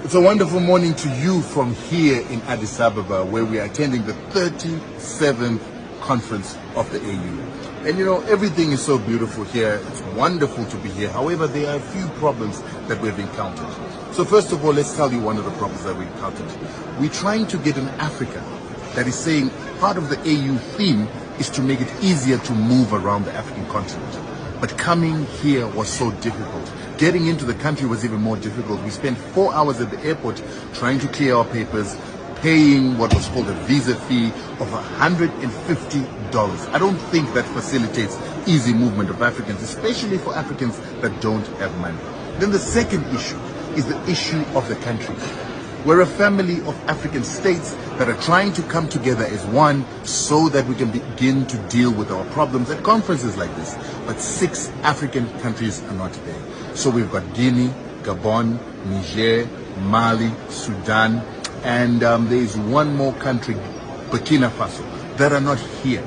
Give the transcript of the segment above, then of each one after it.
It's a wonderful morning to you from here in Addis Ababa, where we are attending the 37th conference of the AU. And you know, everything is so beautiful here. It's wonderful to be here. However, there are a few problems that we've encountered. So first of all, let's tell you one of the problems that we encountered. We're trying to get an Africa that is saying part of the AU theme is to make it easier to move around the African continent. But coming here was so difficult. Getting into the country was even more difficult. We spent 4 hours at the airport trying to clear our papers, paying what was called a visa fee of $150. I don't think that facilitates easy movement of Africans, especially for Africans that don't have money. Then the second issue is the issue of the country. We're a family of African states that are trying to come together as one so that we can begin to deal with our problems at conferences like this. But 6 African countries are not there. So we've got Guinea, Gabon, Niger, Mali, Sudan, and there is one more country, Burkina Faso, that are not here.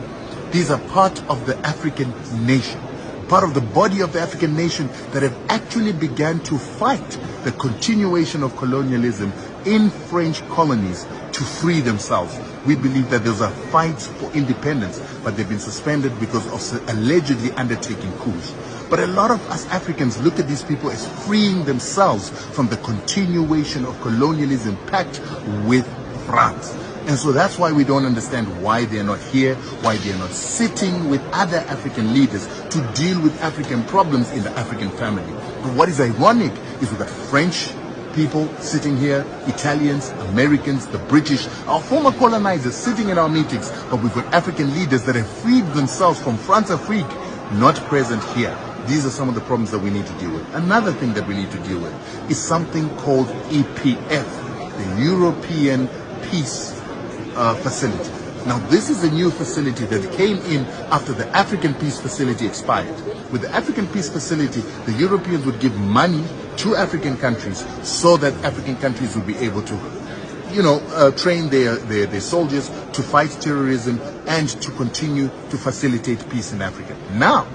These are part of the African nation, part of the body of the African nation that have actually began to fight the continuation of colonialism in French colonies to free themselves. We believe that those are fights for independence, but they've been suspended because of allegedly undertaking coups. But a lot of us Africans look at these people as freeing themselves from the continuation of colonialism pact with France. And so that's why we don't understand why they're not here, why they're not sitting with other African leaders to deal with African problems in the African family. But what is ironic is we've got French people sitting here, Italians, Americans, the British, our former colonizers sitting in our meetings, but we've got African leaders that have freed themselves from France-Afrique not present here. These are some of the problems that we need to deal with. Another thing that we need to deal with is something called EPF, the European Peace Facility. Now, this is a new facility that came in after the African Peace Facility expired. With the African Peace Facility, the Europeans would give money to African countries so that African countries would be able to train their soldiers to fight terrorism and to continue to facilitate peace in Africa. Now,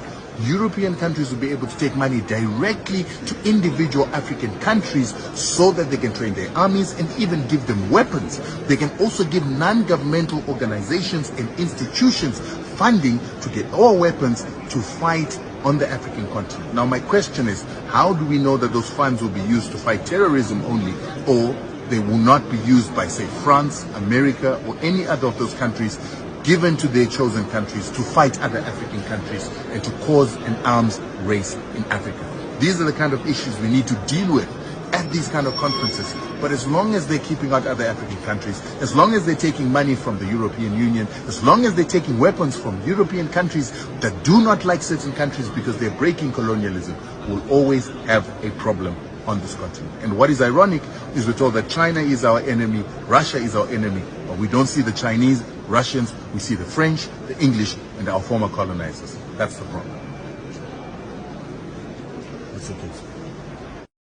European countries will be able to take money directly to individual African countries so that they can train their armies and even give them weapons. They can also give non-governmental organizations and institutions funding to get our weapons to fight on the African continent. Now my question is, how do we know that those funds will be used to fight terrorism only, or they will not be used by, say, France, America, or any other of those countries, given to their chosen countries to fight other African countries and to cause an arms race in Africa? These are the kind of issues we need to deal with at these kind of conferences. But as long as they're keeping out other African countries, as long as they're taking money from the European Union, as long as they're taking weapons from European countries that do not like certain countries because they're breaking colonialism, we'll always have a problem on this continent. And what is ironic is we're told that China is our enemy, Russia is our enemy, but we don't see the Chinese, Russians, we see the French, the English, and our former colonizers. That's the problem. That's okay.